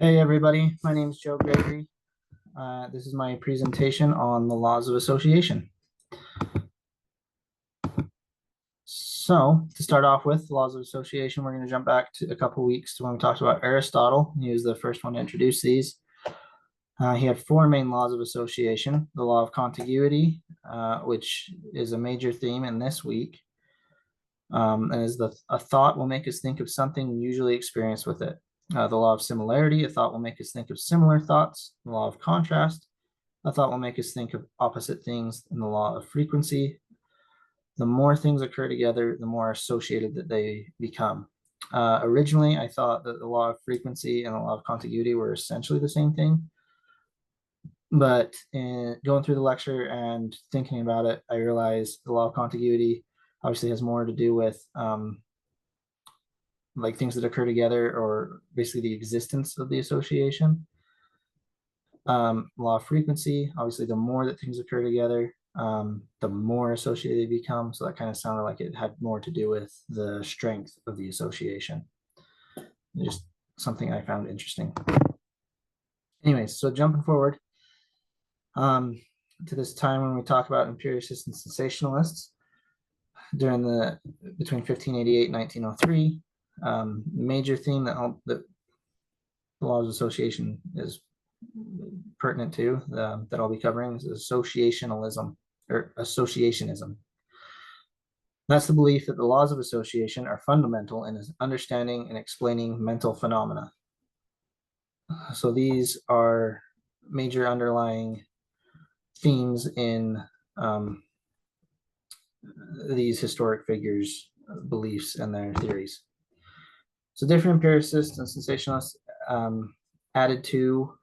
Hey everybody, my name is Joe Gregory. This is my presentation on the laws of association. So to start off with the laws of association, we're going to jump back to a couple weeks to when we talked about Aristotle. He was the first one to introduce these. He had four main laws of association: the law of contiguity, which is a major theme in this week, and is a thought will make us think of something we usually experience with it. The law of similarity, a thought will make us think of similar thoughts. The law of contrast, a thought will make us think of opposite things. In the law of frequency, the more things occur together, the more associated that they become. Originally, I thought that the law of frequency and the law of contiguity were essentially the same thing. But in going through the lecture and thinking about it, I realized the law of contiguity obviously has more to do with like things that occur together, or basically the existence of the association. Law of frequency, obviously the more that things occur together, the more associated they become. So that kind of sounded like it had more to do with the strength of the association. Just something I found interesting. Anyways, so jumping forward to this time when we talk about empiricists and sensationalists during between 1588 and 1903, major theme that the laws of association is pertinent to that I'll be covering is associationalism or associationism. That's the belief that the laws of association are fundamental in understanding and explaining mental phenomena. So these are major underlying themes in these historic figures' beliefs and their theories. So different empiricists and sensationalists added to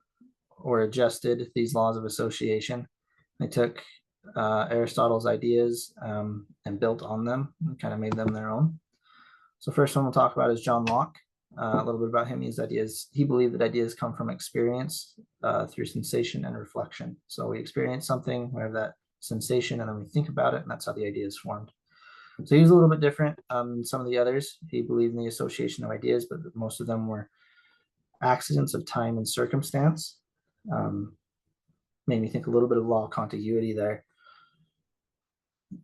or adjusted these laws of association. They took Aristotle's ideas and built on them and kind of made them their own. So first one we'll talk about is John Locke. A little bit about him. He believed that ideas come from experience through sensation and reflection. So we experience something, we have that sensation, and then we think about it, and that's how the idea is formed. So he was a little bit different than some of the others. He believed in the association of ideas, but most of them were accidents of time and circumstance. Made me think a little bit of law of contiguity there.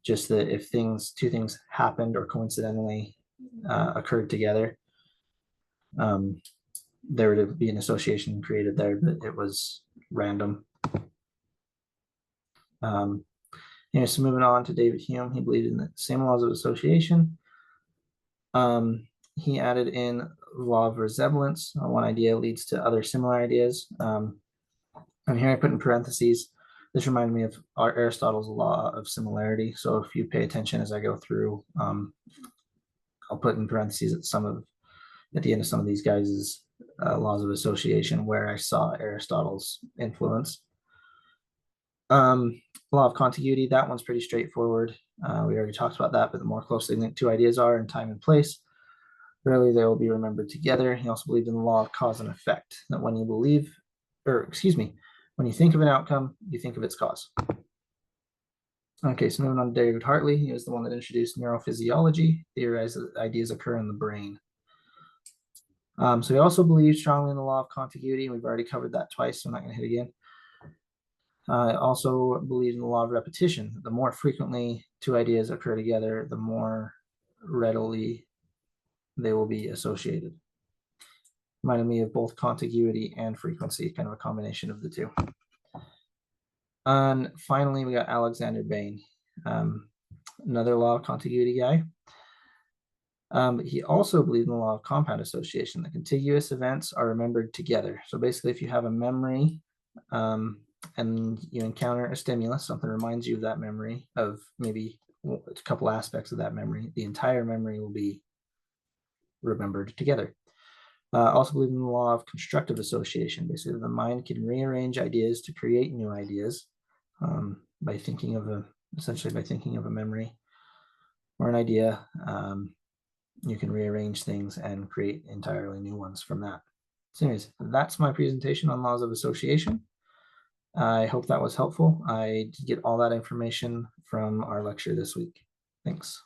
Just that if two things happened or coincidentally occurred together, there would be an association created there, but it was random. So moving on to David Hume, he believed in the same laws of association. He added in the law of resemblance. One idea leads to other similar ideas. And here I put in parentheses, this reminded me of Aristotle's law of similarity. So if you pay attention as I go through, I'll put in parentheses at the end of some of these guys' laws of association where I saw Aristotle's influence. Law of contiguity, that one's pretty straightforward. We already talked about that, but the more closely linked two ideas are in time and place, rarely they will be remembered together. He also believed in the law of cause and effect, that when you think of an outcome, you think of its cause. Okay, so moving on to David Hartley. He was the one that introduced neurophysiology, theorized that ideas occur in the brain. So he also believed strongly in the law of contiguity. We've already covered that twice, so I'm not going to hit again. Also believed in the law of repetition. The more frequently two ideas occur together, the more readily they will be associated. Reminded me of both contiguity and frequency, kind of a combination of the two. And finally, we got Alexander Bain, another law of contiguity guy. But he also believed in the law of compound association, that contiguous events are remembered together. So basically, if you have a memory and you encounter a stimulus, something reminds you of that memory, of maybe a couple aspects of that memory, the entire memory will be remembered together. Also believe in the law of constructive association. Basically, the mind can rearrange ideas to create new ideas by thinking of a memory or an idea. You can rearrange things and create entirely new ones from that. So anyways, that's my presentation on laws of association. I hope that was helpful. I did get all that information from our lecture this week. Thanks.